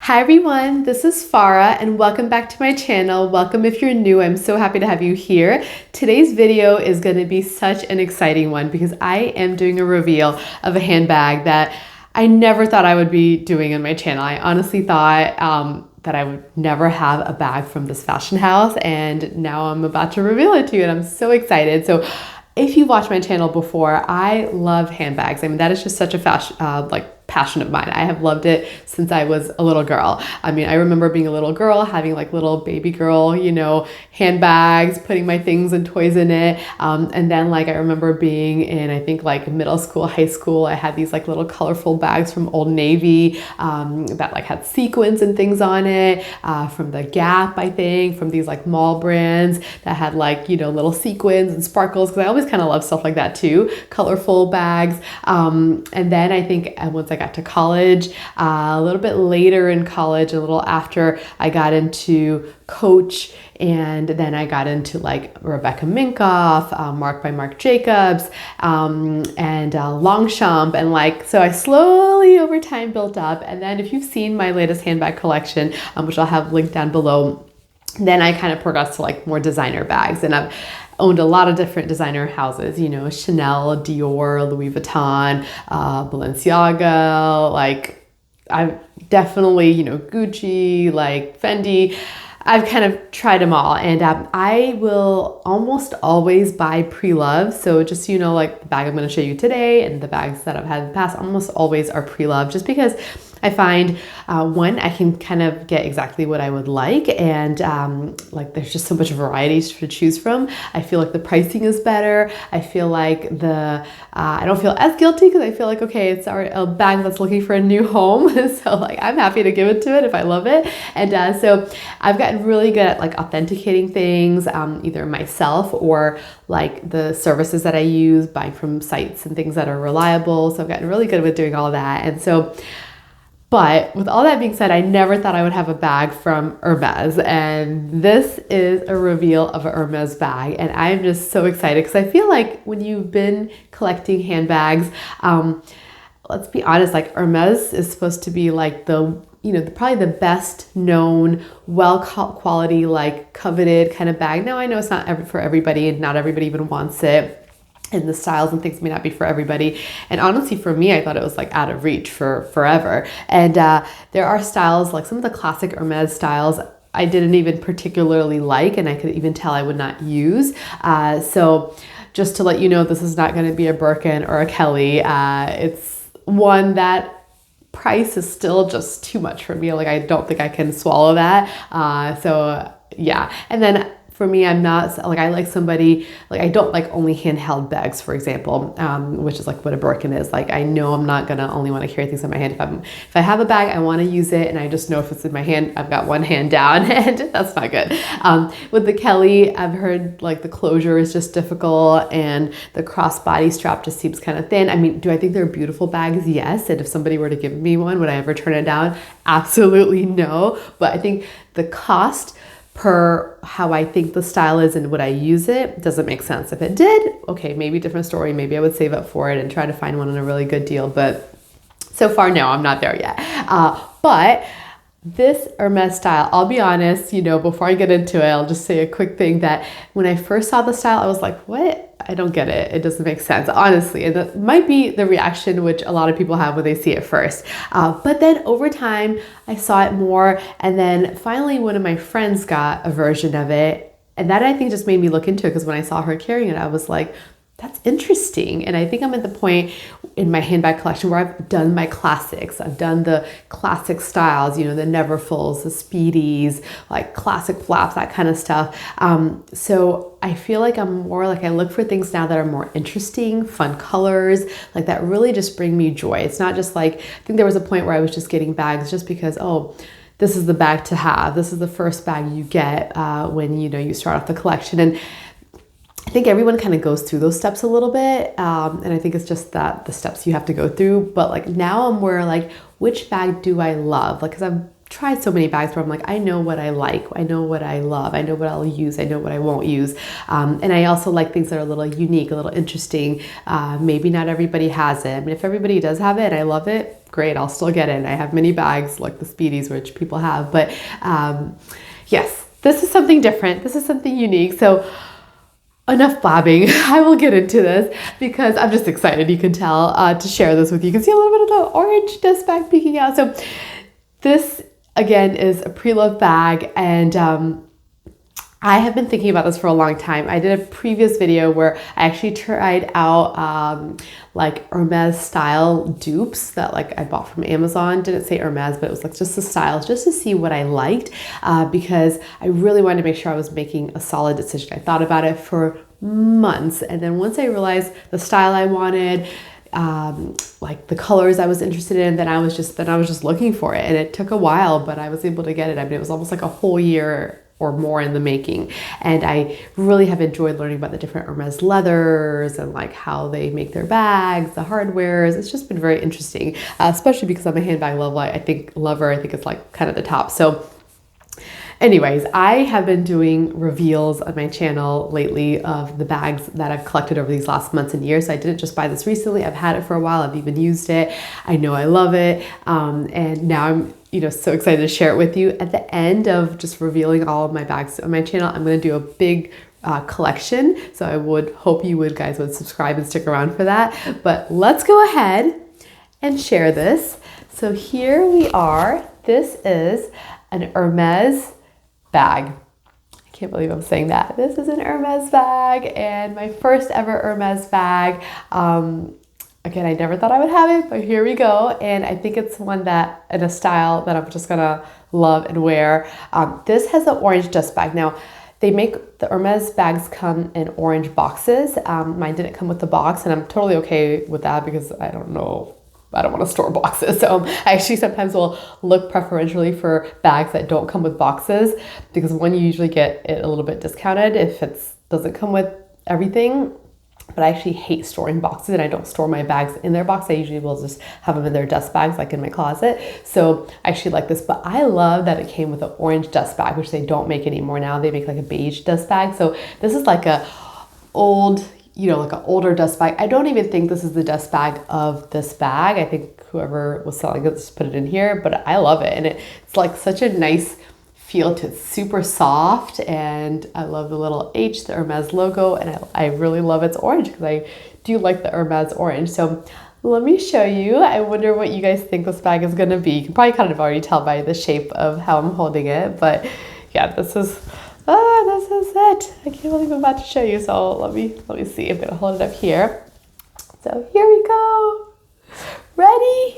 Hi everyone, this is Farah and welcome back to my channel. Welcome if you're new. I'm so happy to have you here. Today's video is going to be such an exciting one because I am doing a reveal of a handbag that I never thought I would be doing on my channel. I honestly thought that I would never have a bag from this fashion house, and now I'm about to reveal it to you and I'm so excited. So if you watched my channel before, I love handbags. I mean, that is just such a fashion, passion of mine. I have loved it since I was a little girl. I mean, I remember being a little girl, having like little baby girl, handbags, putting my things and toys in it. And then I remember being in, I think middle school, high school, I had these little colorful bags from Old Navy that had sequins and things on it, from the Gap, I think, from these mall brands that had little sequins and sparkles, because I always kind of love stuff like that too, colorful bags. And then I think once I got to college, a little bit later in college, a little after, I got into Coach, and then I got into Rebecca Minkoff, Mark by Marc Jacobs, and Longchamp, and so I slowly over time built up. And then if you've seen my latest handbag collection, which I'll have linked down below, then I kind of progressed to more designer bags, and I've owned a lot of different designer houses, Chanel, Dior, Louis Vuitton, Balenciaga, I've definitely, Gucci, Fendi. I've kind of tried them all, and I will almost always buy pre-loved. So just so you know, the bag I'm going to show you today and the bags that I've had in the past almost always are pre-loved, just because I find one, I can kind of get exactly what I would like, and there's just so much variety to choose from. I feel like the pricing is better. I feel like I don't feel as guilty because I feel like, okay, it's a bag that's looking for a new home. So I'm happy to give it to it if I love it. And so I've gotten really good at authenticating things, either myself or the services that I use, buying from sites and things that are reliable. So I've gotten really good with doing all of that. And so, but with all that being said, I never thought I would have a bag from Hermes, and this is a reveal of a Hermes bag, and I'm just so excited because I feel like when you've been collecting handbags, let's be honest, Hermes is supposed to be probably the best known, well quality, coveted kind of bag. Now I know it's not for everybody, and not everybody even wants it, and the styles and things may not be for everybody. And honestly, for me, I thought it was out of reach for forever. And there are styles, some of the classic Hermes styles, I didn't even particularly like, and I could even tell I would not use. So just to let you know, this is not going to be a Birkin or a Kelly. It's one that price is still just too much for me. I don't think I can swallow that. So yeah. And then for me, I'm not I like somebody, I don't like only handheld bags, for example, which is what a Birkin is. I know I'm not gonna only want to carry things in my hand. If I have a bag, I want to use it, and I just know if it's in my hand, I've got one hand down, and that's not good. With the Kelly, I've heard the closure is just difficult, and the crossbody strap just seems kind of thin. I mean, do I think they're beautiful bags? Yes. And if somebody were to give me one, would I ever turn it down? Absolutely no. But I think the cost per how I think the style is and would I use it doesn't make sense. If it did, okay, maybe different story. Maybe I would save up for it and try to find one on a really good deal. But so far, no, I'm not there yet. But this Hermes style, I'll be honest, before I get into it, I'll just say a quick thing that when I first saw the style, I was like, what? I don't get it. It doesn't make sense, honestly. And that might be the reaction which a lot of people have when they see it first. But then over time, I saw it more. And then finally, one of my friends got a version of it. And that, I think, just made me look into it, because when I saw her carrying it, I was like, that's interesting. And I think I'm at the point in my handbag collection where I've done my classics. I've done the classic styles, the Neverfulls, the Speedies, classic flaps, that kind of stuff. So I feel like I'm more I look for things now that are more interesting, fun colors, that really just bring me joy. It's not just I think there was a point where I was just getting bags just because, oh, this is the bag to have. This is the first bag you get when, you start off the collection. And I think everyone kind of goes through those steps a little bit, and I think it's just that the steps you have to go through. But now I'm where which bag do I love? Because I've tried so many bags where I'm like, I know what I like, I know what I love, I know what I'll use, I know what I won't use. And I also like things that are a little unique, a little interesting. Maybe not everybody has it. I mean, if everybody does have it and I love it, great, I'll still get it. And I have many bags like the Speedies, which people have. But yes, this is something different. This is something unique. So enough blabbing. I will get into this because I'm just excited, you can tell, to share this with you. You can see a little bit of the orange dust bag peeking out. So this, again, is a pre-loved bag, and I have been thinking about this for a long time. I did a previous video where I actually tried out like Hermes style dupes that like I bought from Amazon. Didn't say Hermes, but it was like just the styles, just to see what I liked, because I really wanted to make sure I was making a solid decision. I thought about it for months, and then once I realized the style I wanted, like the colors I was interested in, then I was just looking for it, and it took a while, but I was able to get it. I mean, it was almost like a whole year or more in the making, and I really have enjoyed learning about the different Hermes leathers and like how they make their bags, the hardwares. It's just been very interesting, especially because I'm a handbag lover. I think it's like kind of the top. So anyways, I have been doing reveals on my channel lately of the bags that I've collected over these last months and years. So I didn't just buy this recently. I've had it for a while. I've even used it. I know I love it. And now I'm so excited to share it with you. At the end of just revealing all of my bags on my channel, I'm going to do a big collection. So I would hope you guys would subscribe and stick around for that. But let's go ahead and share this. So here we are. This is an Hermes bag. I can't believe I'm saying that. This is an Hermes bag, and my first ever Hermes bag. Again, I never thought I would have it, but here we go. And I think it's one that, in a style that I'm just gonna love and wear. This has an orange dust bag. Now, they make the Hermes bags come in orange boxes. Mine didn't come with the box, and I'm totally okay with that because I don't want to store boxes. So I actually sometimes will look preferentially for bags that don't come with boxes, because one, you usually get it a little bit discounted if it doesn't come with everything. But I actually hate storing boxes, and I don't store my bags in their box. I usually will just have them in their dust bags, like in my closet. So I actually like this, but I love that it came with an orange dust bag, which they don't make anymore now. They make like a beige dust bag. So this is like a old, like an older dust bag. I don't even think this is the dust bag of this bag. I think whoever was selling it just put it in here, but I love it. And it's like such a nice feel to it. It's super soft, and I love the little H, the Hermes logo, and I really love its orange because I do like the Hermes orange. So let me show you. I wonder what you guys think this bag is going to be. You can probably kind of already tell by the shape of how I'm holding it, but yeah, this is it. I can't believe I'm about to show you. So let me see. I'm going to hold it up here. So here we go. Ready?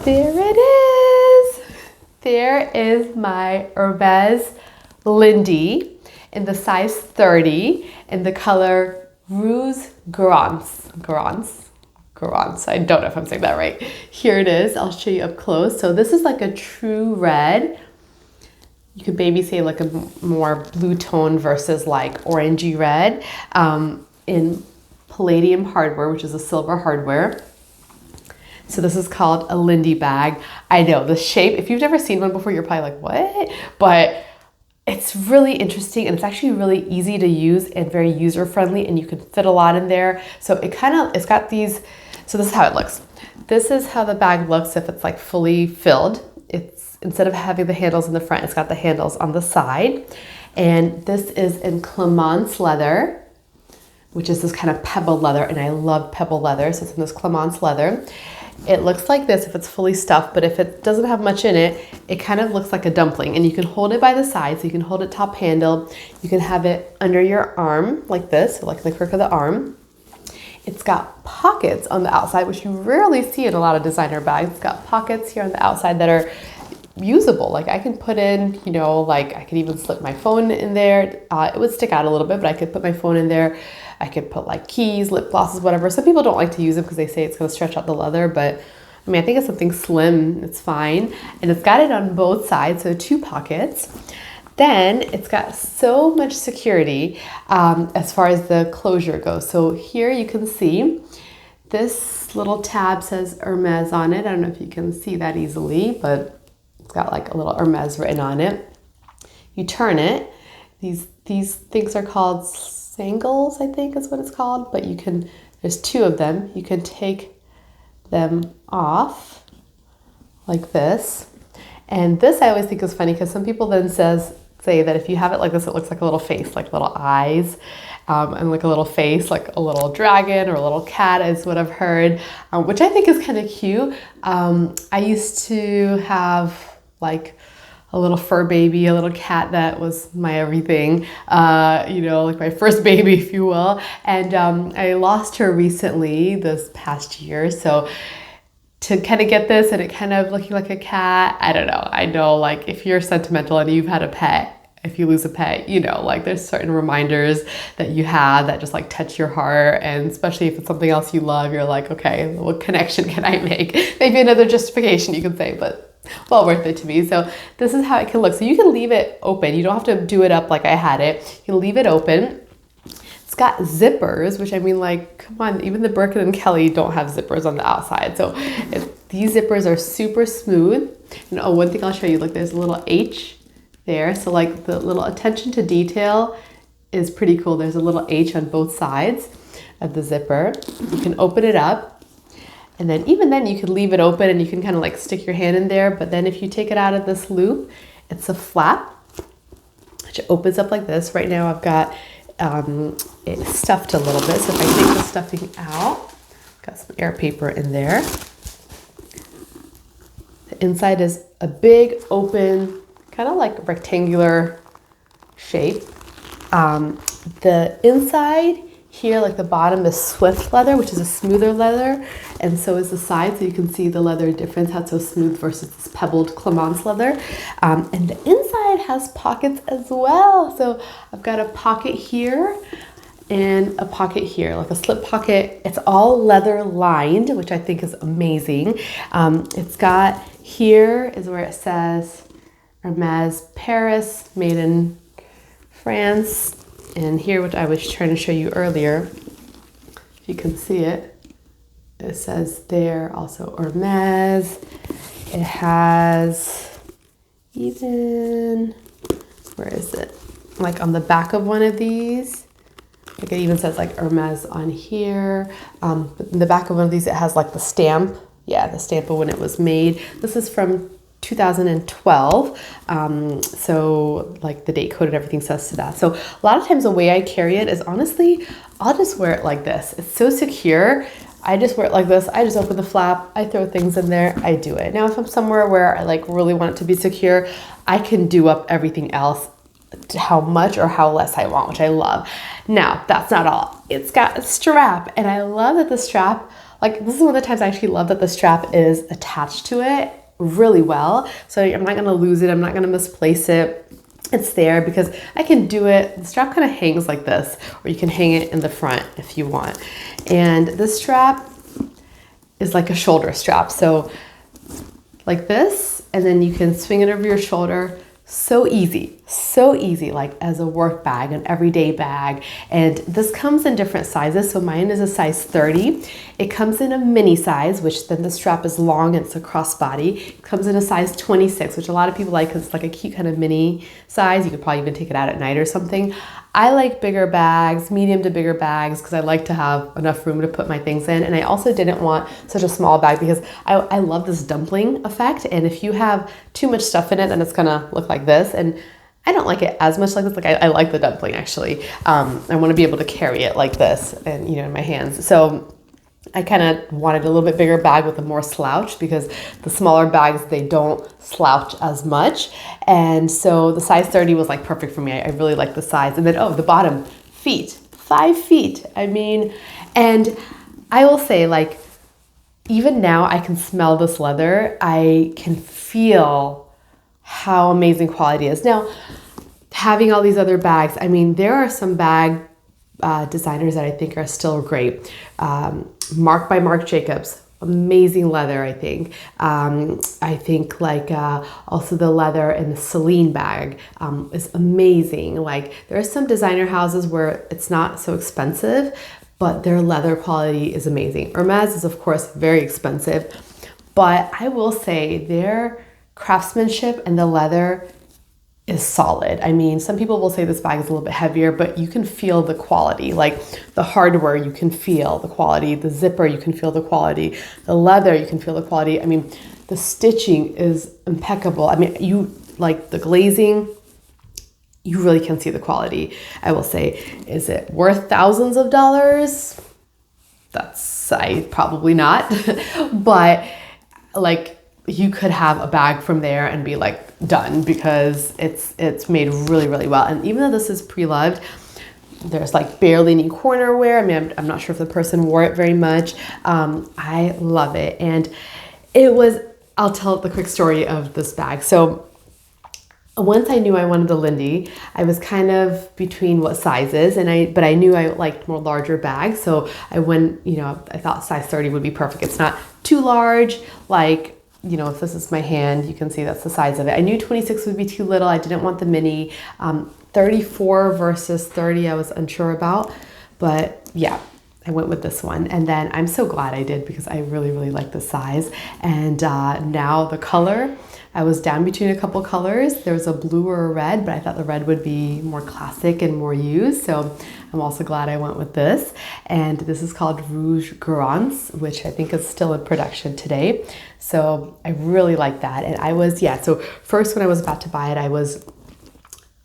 There it is. There is my Hermes Lindy in the size 30 in the color Rouge Garance. I don't know if I'm saying that right. Here it is. I'll show you up close. So this is like a true red. You could maybe say like a more blue tone versus like orangey red, in palladium hardware, which is a silver hardware. So this is called a Lindy bag. I know the shape, if you've never seen one before, you're probably like, what? But it's really interesting, and it's actually really easy to use and very user friendly, and you can fit a lot in there. So it's got these, so this is how it looks. This is how the bag looks if it's like fully filled. It's, instead of having the handles in the front, it's got the handles on the side. And this is in Clemence leather, which is this kind of pebble leather, and I love pebble leather, so it's in this Clemence leather. It looks like this if it's fully stuffed, but if it doesn't have much in it, it kind of looks like a dumpling. And you can hold it by the side, so you can hold it top handle. You can have it under your arm like this, so like the crook of the arm. It's got pockets on the outside, which you rarely see in a lot of designer bags. It's got pockets here on the outside that are usable. Like I can put in, like I could even slip my phone in there. It would stick out a little bit, but I could put my phone in there. I could put like keys, lip glosses, whatever. Some people don't like to use it because they say it's going to stretch out the leather, but I mean, I think it's something slim. It's fine. And it's got it on both sides, so 2 pockets. Then it's got so much security as far as the closure goes. So here you can see this This little tab says Hermes on it. I don't know if you can see that easily, but it's got like a little Hermes written on it. You turn it. These things are called sangles, I think is what it's called, but there's two of them. You can take them off like this. And this I always think is funny because some people then say that if you have it like this, it looks like a little face, like little eyes, and like a little face, like a little dragon or a little cat is what I've heard, which I think is kind of cute. I used to have like a little fur baby, a little cat that was my everything, like my first baby, if you will. And I lost her recently this past year. So to kind of get this and it kind of looking like a cat, I don't know. I know like if you're sentimental and you've had a pet, if you lose a pet, like there's certain reminders that you have that just like touch your heart. And especially if it's something else you love, you're like, okay, what connection can I make? Maybe another justification you could say, but well worth it to me. So this is how it can look. So you can leave it open. You don't have to do it up like I had it. You can leave it open. It's got zippers, which I mean, like, come on, even the Birkin and Kelly don't have zippers on the outside. So these zippers are super smooth. And one thing I'll show you, look, there's a little H there. So like the little attention to detail is pretty cool. There's a little H on both sides of the zipper. You can open it up. And then even then you could leave it open and you can kind of like stick your hand in there. But then if you take it out of this loop, it's a flap, which opens up like this. Right now I've got it stuffed a little bit. So if I take the stuffing out, got some air paper in there. The inside is a big open, kind of like rectangular shape. The inside here, like the bottom, is Swift leather, which is a smoother leather, and so is the side. So you can see the leather difference, how it's so smooth versus this pebbled Clemence leather. And the inside has pockets as well. So I've got a pocket here and a pocket here, like a slip pocket. It's all leather lined, which I think is amazing. It's got, here is where it says Hermes Paris, made in France. And here, which I was trying to show you earlier, if you can see it, it says there also Hermes. It has even, where is it? Like on the back of one of these, like it even says like Hermes on here. But in the back of one of these, it has like the stamp. Yeah, the stamp of when it was made. This is from 2012, so like the date code and everything says to that. So a lot of times the way I carry it is honestly, I'll just wear it like this. It's so secure. I just wear it like this. I just open the flap, I throw things in there, I do it. Now if I'm somewhere where I like really want it to be secure, I can do up everything else to how much or how less I want, which I love. Now that's not all. It's got a strap, and I love that the strap, like this is one of the times I actually love that the strap is attached to it really well. So I'm not gonna lose it, I'm not gonna misplace it. It's there because I can do it. The strap kind of hangs like this, or you can hang it in the front if you want. And this strap is like a shoulder strap. So like this, and then you can swing it over your shoulder. So easy, like as a work bag, an everyday bag. And this comes in different sizes. So mine is a size 30. It comes in a mini size, which then the strap is long and it's a crossbody. It comes in a size 26, which a lot of people like because it's like a cute kind of mini size. You could probably even take it out at night or something. I like bigger bags, medium to bigger bags, because I like to have enough room to put my things in. And I also didn't want such a small bag because I love this dumpling effect. And if you have too much stuff in it, then it's gonna look like this. And I don't like it as much like this. Like I like the dumpling actually. I want to be able to carry it like this and in my hands. So I kind of wanted a little bit bigger bag with a more slouch because the smaller bags, they don't slouch as much. And so the size 30 was like perfect for me. I really like the size. And then, the bottom, feet, 5 feet. I mean, and I will say like, even now I can smell this leather. I can feel how amazing quality is. Now, having all these other bags, I mean, there are some bag designers that I think are still great. Mark by Marc Jacobs, amazing leather, I think. I think like also the leather in the Celine bag is amazing. Like there are some designer houses where it's not so expensive, but their leather quality is amazing. Hermes is, of course, very expensive, but I will say their craftsmanship and the leather is solid. I mean, some people will say this bag is a little bit heavier, but you can feel the quality. Like the hardware, you can feel the quality. The zipper, you can feel the quality. The leather, you can feel the quality. I mean, the stitching is impeccable. I mean, you like the glazing, you really can see the quality. I will say, is it worth thousands of dollars? Probably not, but like you could have a bag from there and be like done, because it's made really, really well. And even though this is pre-loved, there's like barely any corner wear. I mean, I'm not sure if the person wore it very much. I love it. And I'll tell the quick story of this bag. So once I knew I wanted the Lindy, I was kind of between what sizes, but I knew I liked more larger bags. So I went, I thought size 30 would be perfect. It's not too large. Like, if this is my hand, you can see that's the size of it. I knew 26 would be too little. I didn't want the mini. 34 versus 30, I was unsure about, but yeah, I went with this one. And then I'm so glad I did, because I really, really like the size. And now the color, I was down between a couple colors. There was a blue or a red, but I thought the red would be more classic and more used. So I'm also glad I went with this. And this is called Rouge Garance, which I think is still in production today. So I really like that. And so first when I was about to buy it,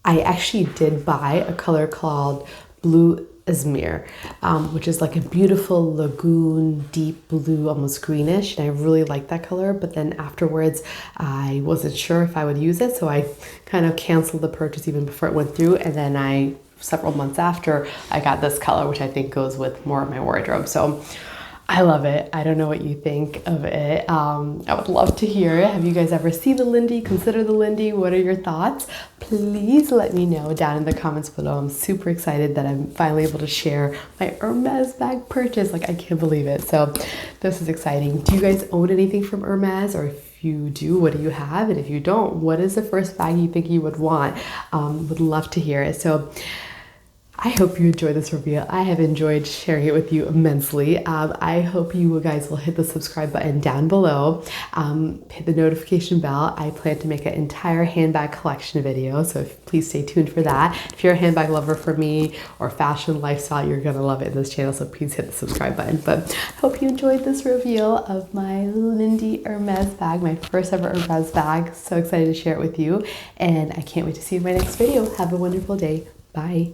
I actually did buy a color called Blue Izmir, which is like a beautiful lagoon, deep blue, almost greenish. And I really like that color. But then afterwards, I wasn't sure if I would use it. So I kind of canceled the purchase even before it went through. And then several months after, I got this color, which I think goes with more of my wardrobe. So I love it. I don't know what you think of it. I would love to hear it. Have you guys ever seen the Lindy? Consider the Lindy? What are your thoughts? Please let me know down in the comments below. I'm super excited that I'm finally able to share my Hermes bag purchase. Like, I can't believe it. So this is exciting. Do you guys own anything from Hermes? Or if you do, what do you have? And if you don't, what is the first bag you think you would want? Would love to hear it. So I hope you enjoyed this review. I have enjoyed sharing it with you immensely. I hope you guys will hit the subscribe button down below, hit the notification bell. I plan to make an entire handbag collection video, so please stay tuned for that. If you're a handbag lover for me or fashion lifestyle, you're gonna love it in this channel, so please hit the subscribe button. But I hope you enjoyed this reveal of my Lindy Hermes bag, my first ever Hermes bag. So excited to share it with you, and I can't wait to see you in my next video. Have a wonderful day. Bye.